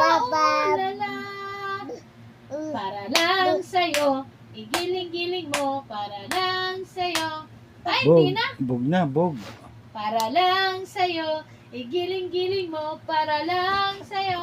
Mapapaulala. Para lang sa'yo, igiling-giling mo, para lang sa'yo. Ay, hindi na. Bog na, bog. Para lang sa'yo, igiling-giling mo, para lang sa'yo.